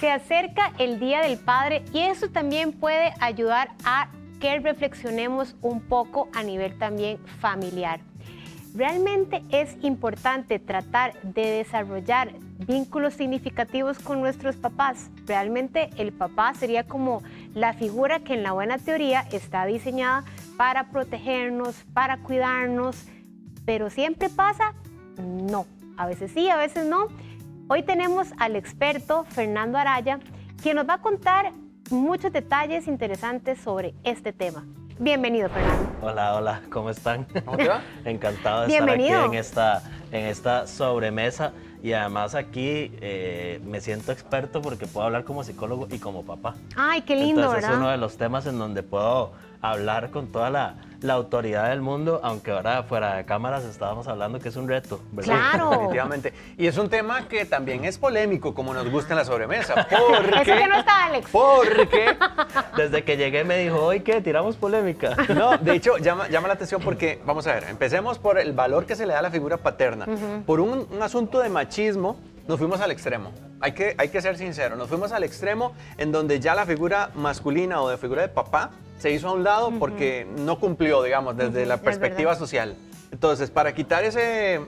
Se acerca el Día del Padre y eso también puede ayudar a que reflexionemos un poco a nivel también familiar. Realmente es importante tratar de desarrollar vínculos significativos con nuestros papás. Realmente el papá sería como la figura que en la buena teoría está diseñada para protegernos, para cuidarnos, pero ¿siempre pasa? No, a veces sí, a veces no. Hoy tenemos al experto Fernando Araya, quien nos va a contar muchos detalles interesantes sobre este tema. Bienvenido, Fernando. Hola, hola, ¿cómo están? ¿Cómo te va? Encantado de Bienvenido. estar aquí en esta sobremesa y además aquí me siento experto porque puedo hablar como psicólogo y como papá. Ay, qué lindo, Entonces ¿verdad? es uno de los temas en donde puedo hablar con toda la autoridad del mundo, aunque ahora fuera de cámaras estábamos hablando que es un reto, ¿verdad? Claro. Definitivamente. Y es un tema que también es polémico, como nos gusta en la sobremesa. Eso que no está, Alex. Porque, Desde que llegué me dijo, ¿hoy qué? ¿Tiramos polémica? no, de hecho, llama la atención porque, vamos a ver, empecemos por el valor que se le da a la figura paterna. Por un asunto de machismo, nos fuimos al extremo. Hay que ser sinceros, nos fuimos al extremo en donde ya la figura masculina o de figura de papá se hizo a un lado porque no cumplió, digamos, desde la perspectiva social. Entonces, para quitar ese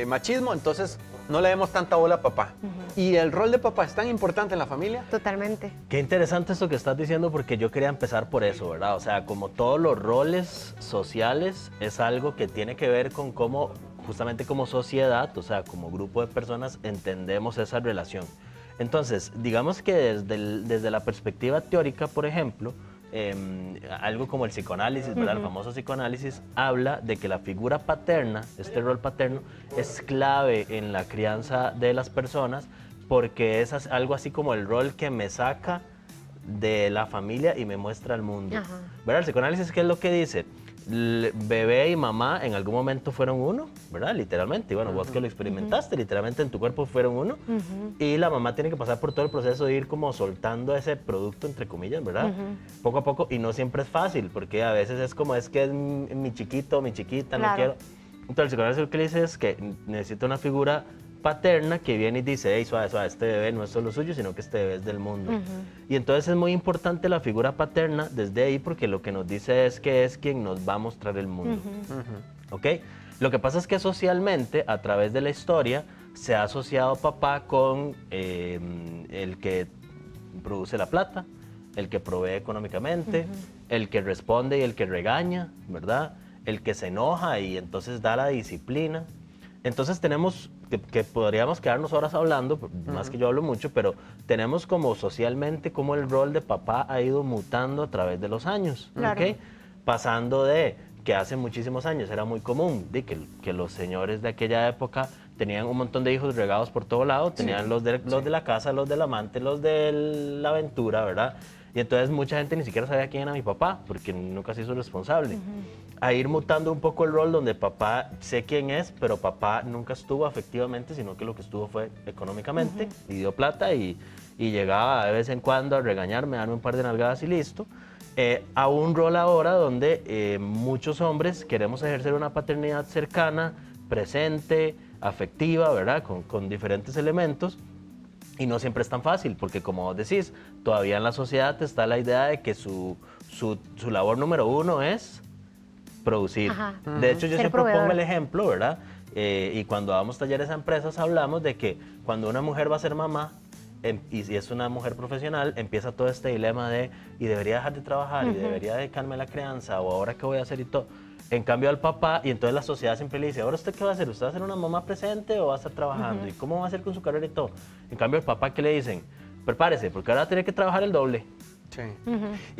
machismo, entonces no le demos tanta bola a papá. Y el rol de papá es tan importante en la familia. Totalmente. Qué interesante esto que estás diciendo porque yo quería empezar por eso, ¿verdad? O sea, como todos los roles sociales es algo que tiene que ver con cómo, justamente como sociedad, o sea, como grupo de personas, entendemos esa relación. Entonces, digamos que desde la perspectiva teórica, por ejemplo, algo como el psicoanálisis, ¿verdad? El famoso psicoanálisis habla de que la figura paterna, este rol paterno, es clave en la crianza de las personas porque es algo así como el rol que me saca de la familia y me muestra al mundo. Ajá. ¿Verdad? El psicoanálisis, ¿qué es lo que dice? Bebé y mamá en algún momento fueron uno, ¿verdad? Literalmente. Y bueno, vos que lo experimentaste, literalmente en tu cuerpo fueron uno. Y la mamá tiene que pasar por todo el proceso de ir como soltando ese producto, entre comillas, ¿verdad? Poco a poco. Y no siempre es fácil, porque a veces es como, es que es mi chiquito, mi chiquita, Claro. no quiero. Entonces el psicoanálisis lo que le dice es que necesita una figura paterna que viene y dice, hey, suave, suave, este bebé no es solo suyo, sino que este bebé es del mundo. Y entonces es muy importante la figura paterna desde ahí porque lo que nos dice es que es quien nos va a mostrar el mundo. ¿Ok? Lo que pasa es que socialmente, a través de la historia, se ha asociado papá con el que produce la plata, el que provee económicamente, el que responde y el que regaña, ¿verdad? El que se enoja y entonces da la disciplina. Entonces tenemos, que podríamos quedarnos horas hablando, más que yo hablo mucho, pero tenemos como socialmente como el rol de papá ha ido mutando a través de los años, Claro. ¿ok? Pasando de que hace muchísimos años era muy común de que los señores de aquella época tenían un montón de hijos regados por todo lado, tenían los de la casa, los del amante, los de la aventura, ¿verdad? Y entonces mucha gente ni siquiera sabía quién era mi papá, porque nunca se hizo responsable. A ir mutando un poco el rol donde papá sé quién es, pero papá nunca estuvo afectivamente, sino que lo que estuvo fue económicamente, y dio plata y llegaba de vez en cuando a regañarme, a darme un par de nalgadas y listo. A un rol ahora donde muchos hombres queremos ejercer una paternidad cercana, presente, afectiva, ¿verdad? Con diferentes elementos. Y no siempre es tan fácil, porque como vos decís, todavía en la sociedad está la idea de que su labor número uno es producir. Ajá. De hecho, yo Ser siempre proveedor. pongo el ejemplo, ¿verdad? Y cuando damos talleres a empresas hablamos de que cuando una mujer va a ser mamá, y si es una mujer profesional, empieza todo este dilema de, y debería dejar de trabajar, y debería dedicarme a la crianza, o ahora qué voy a hacer y todo. En cambio al papá, y entonces la sociedad siempre le dice, ¿ahora usted qué va a hacer? ¿Usted va a ser una mamá presente o va a estar trabajando? ¿Y cómo va a hacer con su carrera y todo? En cambio al papá, ¿qué le dicen? Prepárese, porque ahora va a tener que trabajar el doble. Sí.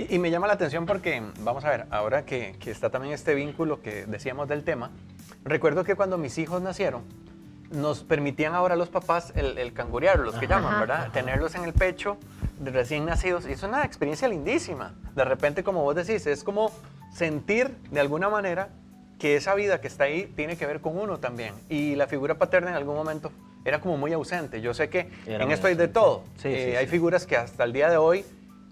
Y me llama la atención porque, vamos a ver, ahora que está también este vínculo que decíamos del tema, recuerdo que cuando mis hijos nacieron, nos permitían ahora los papás el cangurear, los que llaman, ¿verdad? Tenerlos en el pecho de recién nacidos. Y es una experiencia lindísima. De repente, como vos decís, es como sentir de alguna manera que esa vida que está ahí tiene que ver con uno también. Y la figura paterna en algún momento era como muy ausente. Yo sé que Era en muy esto hay de ausente. todo. Sí, Hay sí. figuras que hasta el día de hoy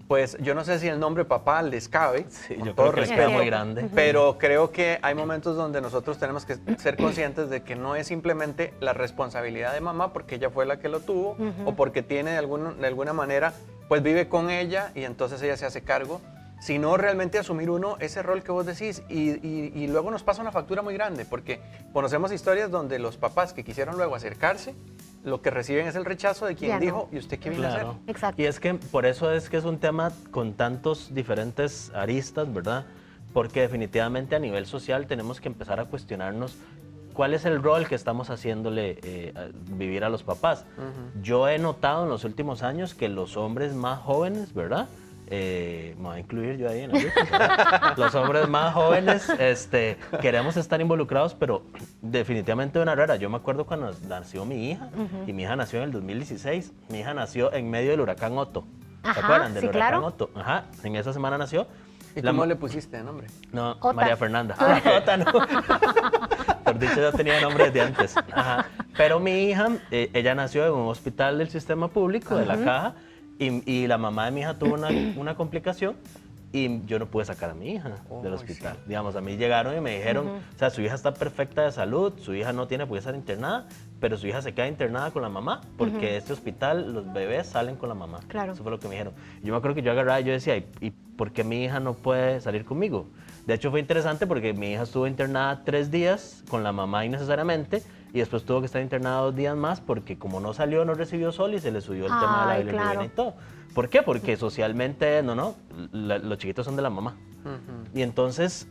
pues yo no sé si el nombre papá les cabe, Sí, con yo todo creo que es respeto, muy grande. pero creo que hay momentos donde nosotros tenemos que ser conscientes de que no es simplemente la responsabilidad de mamá porque ella fue la que lo tuvo o porque tiene de alguna manera, pues vive con ella y entonces ella se hace cargo, sino realmente asumir uno ese rol que vos decís y luego nos pasa una factura muy grande porque conocemos historias donde los papás que quisieron luego acercarse, lo que reciben es el rechazo de quien Ya no. dijo, ¿y usted qué viene a hacer? Claro. Exacto. Y es que por eso es que es un tema con tantos diferentes aristas, ¿verdad? Porque definitivamente a nivel social tenemos que empezar a cuestionarnos cuál es el rol que estamos haciéndole vivir a los papás. Yo he notado en los últimos años que los hombres más jóvenes, ¿verdad? Me voy a incluir yo ahí en la lista, ¿verdad? Los hombres más jóvenes queremos estar involucrados, pero definitivamente una rara. Yo me acuerdo cuando nació mi hija, y mi hija nació en el 2016. Mi hija nació en medio del huracán Otto. ¿Se Ajá, acuerdan del sí, huracán claro. Otto? Ajá, en esa semana nació. ¿Y La cómo ma- le pusiste de nombre? No, Ota. María Fernanda. Ota no. Por dicho, ya tenía nombre desde antes. Ajá. Pero mi hija, ella nació en un hospital del sistema público, de la Caja, y la mamá de mi hija tuvo una complicación y yo no pude sacar a mi hija del hospital. Digamos, a mí llegaron y me dijeron, o sea, su hija está perfecta de salud, su hija no tiene por qué estar internada, pero su hija se queda internada con la mamá, porque este hospital, los bebés salen con la mamá. Claro. Eso fue lo que me dijeron. Yo me acuerdo que yo agarraba y yo decía, ¿y por qué mi hija no puede salir conmigo? De hecho, fue interesante porque mi hija estuvo internada 3 días con la mamá innecesariamente y después tuvo que estar internada 2 días más porque como no salió, no recibió sol y se le subió el tema de la Ay, bilirrubina claro. y todo. ¿Por qué? Porque socialmente, los chiquitos son de la mamá. Y entonces,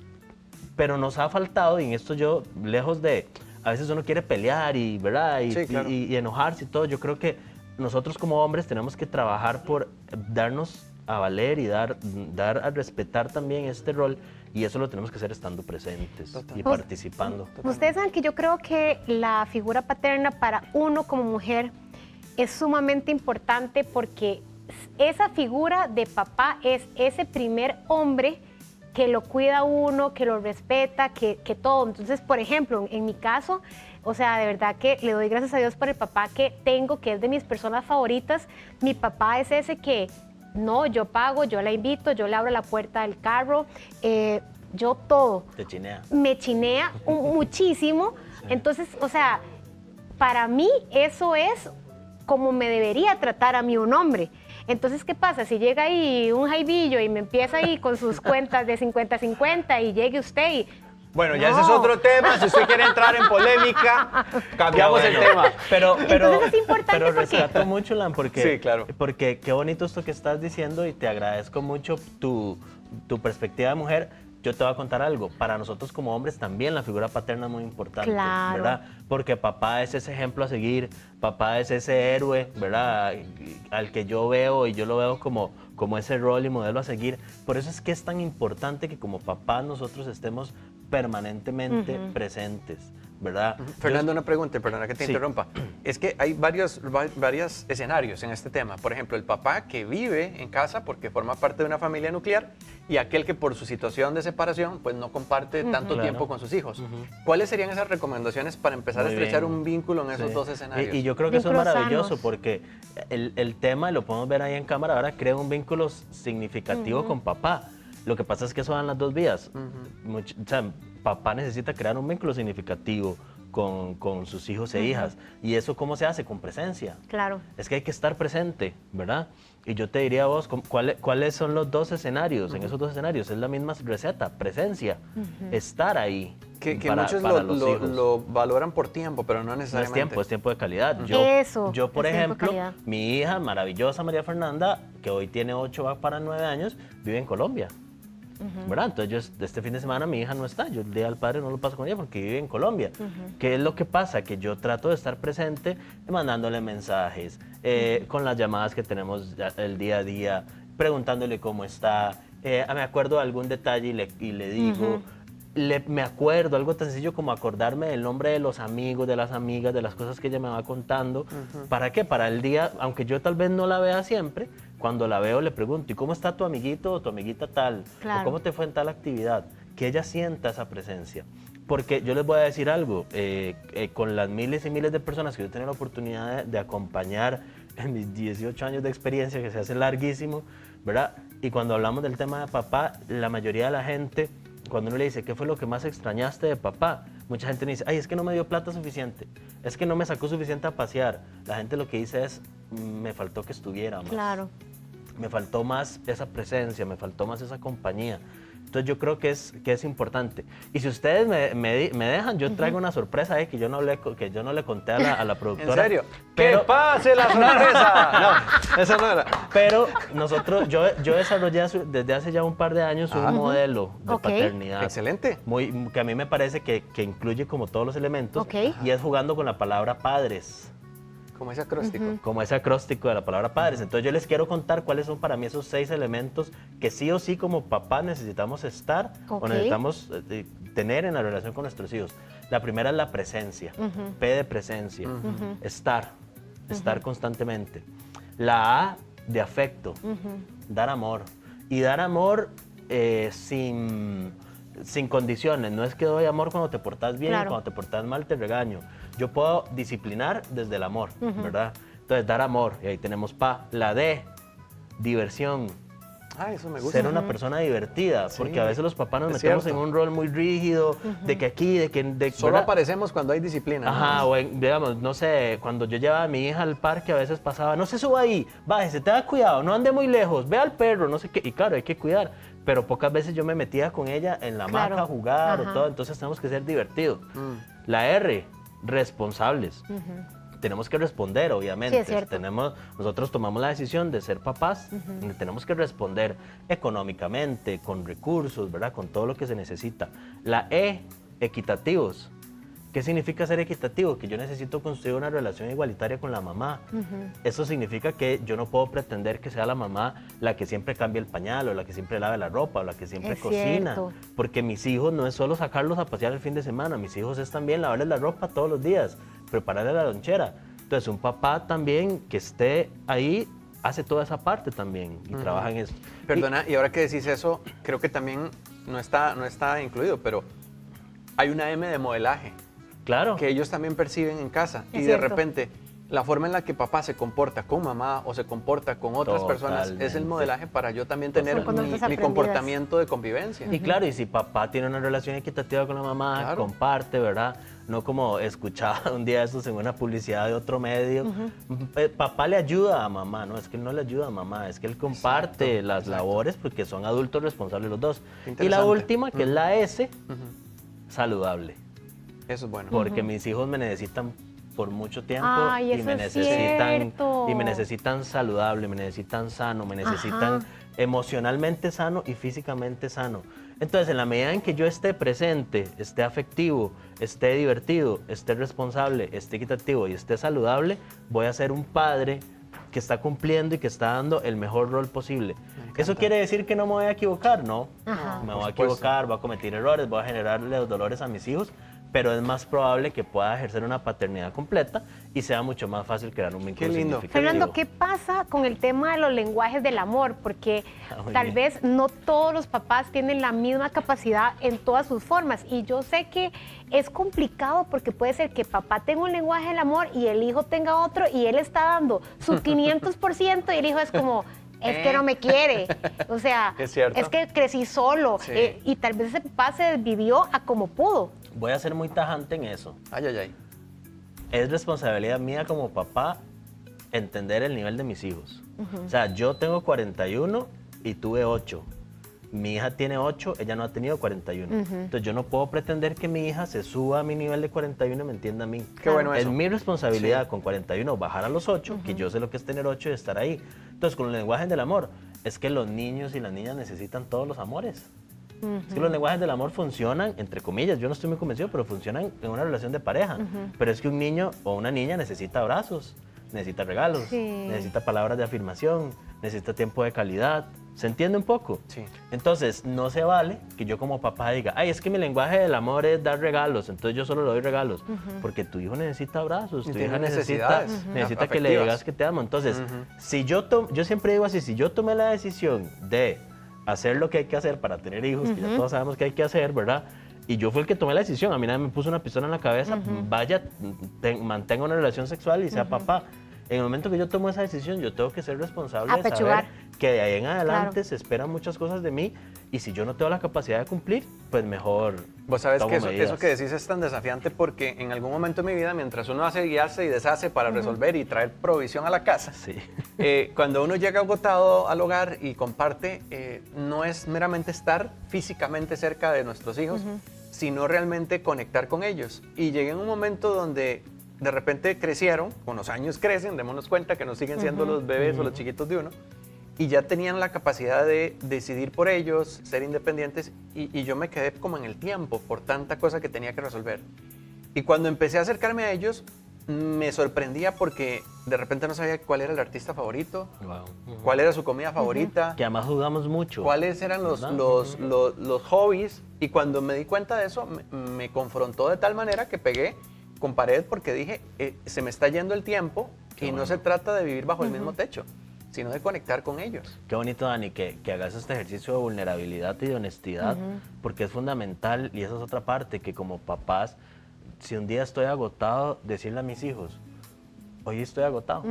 pero nos ha faltado, y en esto yo, lejos de, a veces uno quiere pelear y, ¿verdad? Sí, claro. y enojarse y todo, yo creo que nosotros como hombres tenemos que trabajar por darnos a valer y dar a respetar también este rol, y eso lo tenemos que hacer estando presentes y participando. Ustedes saben que yo creo que la figura paterna para uno como mujer es sumamente importante porque esa figura de papá es ese primer hombre que lo cuida a uno, que lo respeta, que todo. Entonces, por ejemplo, en mi caso, o sea, de verdad que le doy gracias a Dios por el papá que tengo, que es de mis personas favoritas. Mi papá es ese que, no, yo pago, yo la invito, yo le abro la puerta del carro, yo todo. Te chinea. Me chinea muchísimo. Entonces, o sea, para mí eso es como me debería tratar a mí un hombre. Entonces, ¿qué pasa? Si llega ahí un jaibillo y me empieza ahí con sus cuentas de 50-50 y llegue usted y... Bueno, ya ese es otro tema. Si usted quiere entrar en polémica, cambiamos el tema. Pero Entonces es importante pero porque- rescato mucho, Lan, porque, Sí, claro. porque qué bonito esto que estás diciendo y te agradezco mucho tu perspectiva de mujer. Yo te voy a contar algo. Para nosotros como hombres también la figura paterna es muy importante, Claro. ¿verdad? Porque papá es ese ejemplo a seguir, papá es ese héroe, ¿verdad? Al que yo veo y yo lo veo como ese rol y modelo a seguir. Por eso es que es tan importante que como papás nosotros estemos permanentemente presentes, ¿verdad? Fernando, una pregunta, perdona que te Sí. interrumpa. Es que hay varios escenarios en este tema. Por ejemplo, el papá que vive en casa porque forma parte de una familia nuclear y aquel que por su situación de separación pues no comparte tanto Claro. tiempo con sus hijos. ¿Cuáles serían esas recomendaciones para empezar a Muy estrechar bien. un vínculo en esos Sí. dos escenarios? Y yo creo que eso es Vínculos maravilloso sanos. porque el tema, y lo podemos ver ahí en cámara, ahora crea un vínculo significativo con papá. Lo que pasa es que eso van las dos vías. O sea, papá necesita crear un vínculo significativo con sus hijos e hijas. ¿Y eso cómo se hace? Con presencia. Claro. Es que hay que estar presente, ¿verdad? Y yo te diría a vos, ¿cuáles son los dos escenarios? En esos dos escenarios es la misma receta, presencia, estar ahí Que para muchos los hijos. lo valoran por tiempo, pero no No es necesariamente. tiempo de calidad. Eso, Yo por es tiempo de ejemplo, calidad. mi hija maravillosa María Fernanda, que hoy tiene 8, va para 9 años, vive en Colombia. ¿Verdad? Entonces, este fin de semana mi hija no está. Yo el día del padre no lo paso con ella porque vive en Colombia. ¿Qué es lo que pasa? Que yo trato de estar presente mandándole mensajes, con las llamadas que tenemos el día a día, preguntándole cómo está. Me acuerdo de algún detalle y le digo. Me acuerdo, algo tan sencillo como acordarme del nombre de los amigos, de las amigas, de las cosas que ella me va contando. ¿Para qué? Para el día, aunque yo tal vez no la vea siempre, cuando la veo le pregunto, ¿y cómo está tu amiguito o tu amiguita tal? Claro. ¿O cómo te fue en tal actividad? Que ella sienta esa presencia. Porque yo les voy a decir algo, con las miles y miles de personas que yo he tenido la oportunidad de acompañar en mis 18 años de experiencia, que se hace larguísimo, ¿verdad? Y cuando hablamos del tema de papá, la mayoría de la gente, cuando uno le dice, ¿qué fue lo que más extrañaste de papá? Mucha gente me dice, ay, es que no me dio plata suficiente, es que no me sacó suficiente a pasear. La gente lo que dice es, me faltó que estuviera más. Claro. Me faltó más esa presencia, me faltó más esa compañía. Entonces yo creo que es importante. Y si ustedes me dejan, yo traigo una sorpresa que yo no le conté a la productora. ¿En serio? Pero, ¡Que pase la sorpresa! No, eso no era. pero nosotros, yo desarrollé desde hace ya un par de años un modelo de paternidad. Excelente. Que a mí me parece que incluye como todos los elementos. Y es jugando con la palabra padres. Como ese acróstico. Como ese acróstico de la palabra padres. Entonces yo les quiero contar cuáles son para mí esos 6 elementos que sí o sí como papá necesitamos estar o necesitamos tener en la relación con nuestros hijos. La primera es la presencia, P de presencia, estar constantemente. La A de afecto, dar amor. Y dar amor sin condiciones. No es que doy amor cuando te portas bien, cuando te portas mal te regaño. Yo puedo disciplinar desde el amor, ¿verdad? Entonces, dar amor, y ahí tenemos la D, diversión. Ah, eso me gusta. Ser una persona divertida, porque a veces los papás nos metemos en un rol muy rígido, de que aquí, de que... Solo aparecemos cuando hay disciplina. Ajá, o digamos, no sé, cuando yo llevaba a mi hija al parque a veces pasaba, no se suba ahí, bájese, tenga cuidado, no ande muy lejos, ve al perro, no sé qué, y claro, hay que cuidar. Pero pocas veces yo me metía con ella en la hamaca a jugar o todo, entonces tenemos que ser divertidos. La R, responsables. Tenemos que responder, obviamente. Sí, es cierto. Nosotros tomamos la decisión de ser papás, tenemos que responder económicamente, con recursos, ¿verdad? Con todo lo que se necesita. La E, equitativos. ¿Qué significa ser equitativo? Que yo necesito construir una relación igualitaria con la mamá. Eso significa que yo no puedo pretender que sea la mamá la que siempre cambie el pañal, o la que siempre lave la ropa, o la que siempre cocina. Cierto. Porque mis hijos no es solo sacarlos a pasear el fin de semana, mis hijos es también lavarles la ropa todos los días, prepararles la lonchera. Entonces un papá también que esté ahí hace toda esa parte también y trabaja en eso. Perdona, y ahora que decís eso, creo que también no está incluido, pero hay una M de modelaje. Claro. Que ellos también perciben en casa. Es y cierto. De repente, la forma en la que papá se comporta con mamá o se comporta con otras personas es el modelaje para yo también tener mi comportamiento de convivencia. Y claro, y si papá tiene una relación equitativa con la mamá, comparte, ¿verdad? No como escuchaba un día esos en una publicidad de otro medio, papá le ayuda a mamá, no, es que él no le ayuda a mamá, es que él comparte las labores porque son adultos responsables los dos. Y la última, que es la S, saludable. Eso es bueno. Porque mis hijos me necesitan por mucho tiempo y me necesitan saludable, me necesitan sano, me necesitan emocionalmente sano y físicamente sano. Entonces, en la medida en que yo esté presente, esté afectivo, esté divertido, esté responsable, esté equitativo y esté saludable, voy a ser un padre que está cumpliendo y que está dando el mejor rol posible. ¿Eso quiere decir que no me voy a equivocar? No, me voy a equivocar, voy a cometer errores, voy a generarle dolores a mis hijos, pero es más probable que pueda ejercer una paternidad completa y sea mucho más fácil crear un vínculo significativo. Fernando, ¿qué pasa con el tema de los lenguajes del amor? Porque tal vez no todos los papás tienen la misma capacidad en todas sus formas. Y yo sé que es complicado porque puede ser que papá tenga un lenguaje del amor y el hijo tenga otro y él está dando su 500% y el hijo es como... Es que no me quiere, o sea, es que crecí solo y tal vez ese papá se desvivió a como pudo. Voy a ser muy tajante en eso. Ay, ay, ay. Es responsabilidad mía como papá entender el nivel de mis hijos. O sea, yo tengo 41 y tuve 8. Mi hija tiene 8, ella no ha tenido 41. Entonces yo no puedo pretender que mi hija se suba a mi nivel de 41 y me entienda a mí. Qué bueno eso. Es mi responsabilidad con 41 bajar a los 8, que yo sé lo que es tener 8 y estar ahí. Entonces con el lenguaje del amor, es que los niños y las niñas necesitan todos los amores. Es que los lenguajes del amor funcionan, entre comillas, yo no estoy muy convencido, pero funcionan en una relación de pareja. Pero es que un niño o una niña necesita abrazos, necesita regalos, necesita palabras de afirmación, necesita tiempo de calidad. ¿Se entiende un poco? Sí. Entonces, no se vale que yo como papá diga, ay, es que mi lenguaje del amor es dar regalos, entonces yo solo le doy regalos. Porque tu hijo necesita abrazos, tu hija necesita que le digas que te amo. Entonces, si yo siempre digo así, si yo tomé la decisión de hacer lo que hay que hacer para tener hijos, que ya todos sabemos que hay que hacer, ¿verdad? Y yo fui el que tomé la decisión, a mí nadie me puso una pistola en la cabeza, vaya, mantenga una relación sexual y sea papá. En el momento que yo tomo esa decisión, yo tengo que ser responsable de Apechugar. saber que de ahí en adelante Claro. se esperan muchas cosas de mí y si yo no tengo la capacidad de cumplir, pues mejor Vos sabés tomo que eso medidas. que decís es tan desafiante porque en algún momento de mi vida, mientras uno hace y hace y deshace para resolver y traer provisión a la casa, Sí. cuando uno llega agotado al hogar y comparte, no es meramente estar físicamente cerca de nuestros hijos, sino realmente conectar con ellos. Y llegué en un momento donde de repente crecieron, con los años crecen, démonos cuenta que no siguen siendo los bebés o los chiquitos de uno, y ya tenían la capacidad de decidir por ellos, ser independientes, y yo me quedé como en el tiempo por tanta cosa que tenía que resolver. Y cuando empecé a acercarme a ellos, me sorprendía porque de repente no sabía cuál era el artista favorito, Wow. cuál era su comida favorita, Que además jugamos mucho. cuáles eran los hobbies, y cuando me di cuenta de eso, me confrontó de tal manera que pegué con pared porque dije, se me está yendo el tiempo y no se trata de vivir bajo el mismo techo, sino de conectar con ellos. Qué bonito, Dani, que hagas este ejercicio de vulnerabilidad y de honestidad, porque es fundamental, y esa es otra parte, que como papás, si un día estoy agotado, decirle a mis hijos, hoy estoy agotado,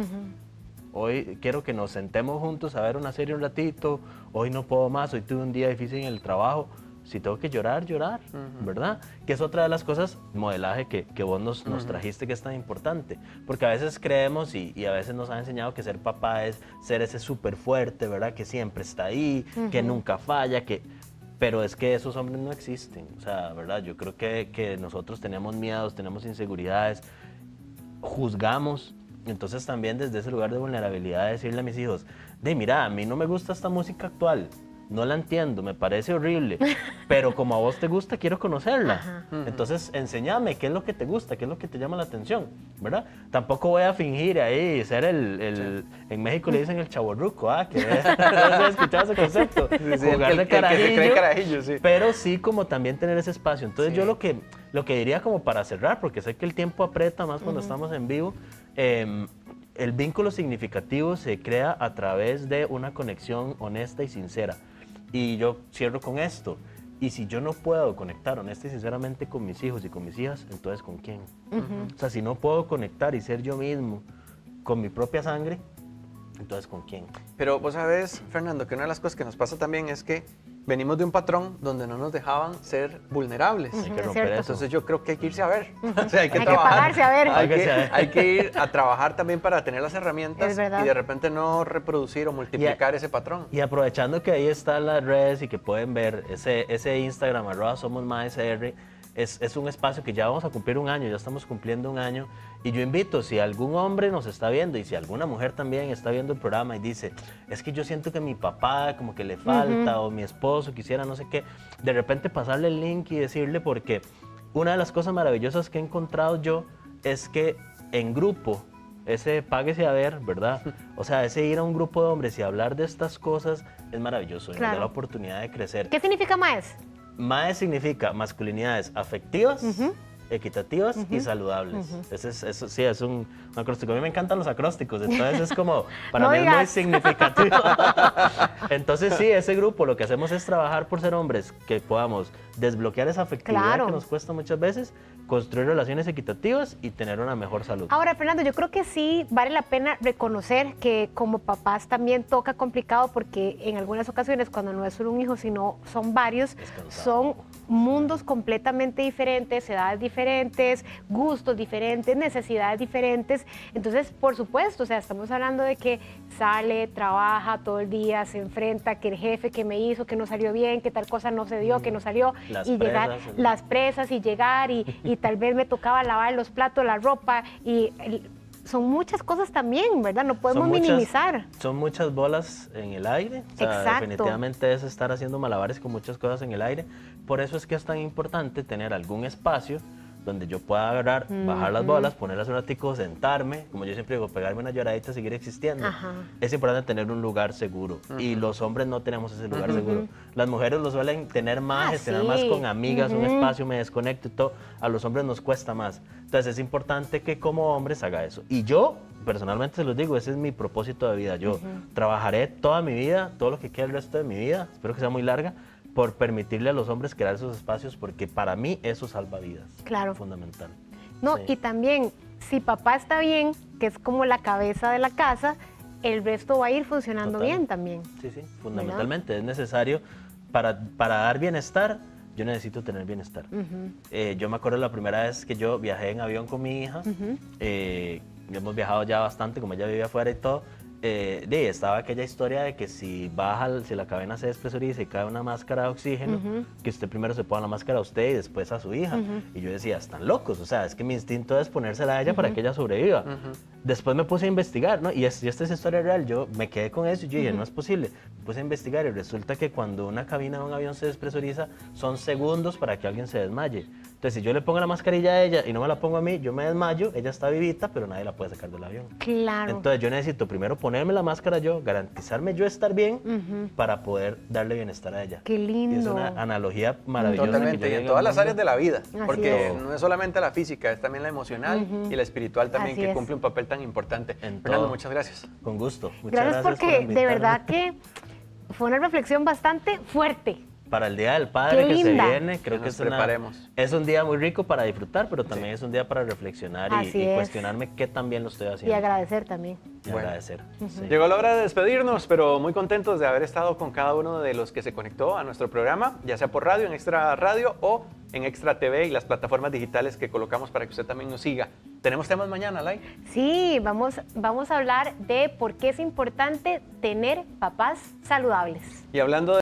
hoy quiero que nos sentemos juntos a ver una serie un ratito, hoy no puedo más, hoy tuve un día difícil en el trabajo, si tengo que llorar, llorar, ¿verdad? Que es otra de las cosas, modelaje, que vos nos trajiste que es tan importante. Porque a veces creemos y a veces nos han enseñado que ser papá es ser ese súper fuerte, ¿verdad? Que siempre está ahí, que nunca falla, pero es que esos hombres no existen, o sea, ¿verdad? Yo creo que nosotros tenemos miedos, tenemos inseguridades, juzgamos. Entonces también desde ese lugar de vulnerabilidad decirle a mis hijos, mira, a mí no me gusta esta música actual, no la entiendo, me parece horrible, pero como a vos te gusta, quiero conocerla. Entonces, enséñame qué es lo que te gusta, qué es lo que te llama la atención, ¿verdad? Tampoco voy a fingir ahí, ser en México le dicen el chavorruco, que no sé, escuchado ese concepto, jugar de carajillo, el que se cree carajillo, sí. pero sí como también tener ese espacio. Entonces yo lo que diría como para cerrar, porque sé que el tiempo aprieta más cuando estamos en vivo, el vínculo significativo se crea a través de una conexión honesta y sincera. Y yo cierro con esto. Y si yo no puedo conectar honesta y sinceramente con mis hijos y con mis hijas, entonces ¿con quién? O sea, si no puedo conectar y ser yo mismo con mi propia sangre, entonces ¿con quién? Pero vos sabés, Fernando, que una de las cosas que nos pasa también es que venimos de un patrón donde no nos dejaban ser vulnerables. Hay que Es romper cierto. eso. Entonces yo creo que hay que irse a ver. O sea, hay que Hay que trabajar. pararse a ver. Hay que ir a trabajar también para tener las herramientas Es verdad. y de repente no reproducir o multiplicar ese patrón. Y aprovechando que ahí están las redes y que pueden ver ese Instagram, @somosmasr, es un espacio que ya vamos a cumplir un año, ya estamos cumpliendo un año. Y yo invito, si algún hombre nos está viendo y si alguna mujer también está viendo el programa y dice, es que yo siento que mi papá como que le falta o mi esposo quisiera no sé qué, de repente pasarle el link y decirle, porque una de las cosas maravillosas que he encontrado yo es que en grupo, ese páguese a ver, ¿verdad? O sea, ese ir a un grupo de hombres y hablar de estas cosas es maravilloso y nos da la oportunidad de crecer. ¿Qué significa maes? MAE significa masculinidades afectivas, equitativas y saludables. Eso sí, es un acróstico. A mí me encantan los acrósticos, entonces es como, para No mí es muy digas. significativo. Entonces sí, ese grupo lo que hacemos es trabajar por ser hombres, que podamos desbloquear esa afectividad Claro. que nos cuesta muchas veces, construir relaciones equitativas y tener una mejor salud. Ahora, Fernando, yo creo que sí vale la pena reconocer que como papás también toca complicado porque en algunas ocasiones cuando no es solo un hijo, sino son varios, Es cansado. son mundos completamente diferentes, edades diferentes, gustos diferentes, necesidades diferentes. Entonces, por supuesto, o sea, estamos hablando de que sale, trabaja todo el día, se enfrenta, que el jefe que me hizo, que no salió bien, que tal cosa no se dio, que no salió, Las y llegar, presas, las presas y llegar y tal vez me tocaba lavar los platos, la ropa son muchas cosas también, ¿verdad? No podemos minimizar. Son muchas bolas en el aire. O sea, Exacto. definitivamente es estar haciendo malabares con muchas cosas en el aire. Por eso es que es tan importante tener algún espacio donde yo pueda agarrar, bajar las bolas, ponerlas un ratico, sentarme, como yo siempre digo, pegarme una lloradita, seguir existiendo. Ajá. Es importante tener un lugar seguro y los hombres no tenemos ese lugar seguro. Las mujeres lo suelen tener más, gestionar más sí. con amigas, un espacio, me desconecto y todo. A los hombres nos cuesta más. Entonces es importante que como hombres haga eso. Y yo, personalmente se los digo, ese es mi propósito de vida. Yo trabajaré toda mi vida, todo lo que quede el resto de mi vida, espero que sea muy larga, por permitirle a los hombres crear esos espacios, porque para mí eso salva vidas. Claro. Fundamental. No, Sí. y también si papá está bien, que es como la cabeza de la casa, el resto va a ir funcionando Total. bien también. Sí, fundamentalmente es necesario para dar bienestar. Yo necesito tener bienestar. Yo me acuerdo la primera vez que yo viajé en avión con mi hija. Hemos viajado ya bastante, como ella vivía afuera y todo. Estaba aquella historia de que si la cabina se despresuriza y cae una máscara de oxígeno, que usted primero se ponga la máscara a usted y después a su hija. Y yo decía, están locos, o sea, es que mi instinto es ponérsela a ella para que ella sobreviva. Después me puse a investigar, ¿no? Y esta es historia real, yo me quedé con eso y yo dije, no es posible. Me puse a investigar y resulta que cuando una cabina de un avión se despresuriza, son segundos para que alguien se desmaye. Entonces, si yo le pongo la mascarilla a ella y no me la pongo a mí, yo me desmayo, ella está vivita, pero nadie la puede sacar del avión. Claro. Entonces, yo necesito primero ponerme la máscara yo, garantizarme yo estar bien para poder darle bienestar a ella. Qué lindo. Y es una analogía maravillosa. Totalmente, y en todas las áreas de la vida, porque es. no es solamente la física, es también la emocional y la espiritual también, Así que es. cumple un papel tan importante. En Fernando, todo. muchas gracias. Con gusto. Muchas Gracias por porque de invitarme. verdad que fue una reflexión bastante fuerte. Para el Día del Padre Qué que se linda. viene, creo que nos preparemos. es un día muy rico para disfrutar, pero también es un día para reflexionar y Así es. cuestionarme qué tan bien lo estoy Y haciendo. agradecer también. Y Bueno. agradecer. Sí. Llegó la hora de despedirnos, pero muy contentos de haber estado con cada uno de los que se conectó a nuestro programa, ya sea por radio, en Extra Radio o en Extra TV y las plataformas digitales que colocamos para que usted también nos siga. ¿Tenemos temas mañana, Lai? Sí, vamos a hablar de por qué es importante tener papás saludables. Y hablando de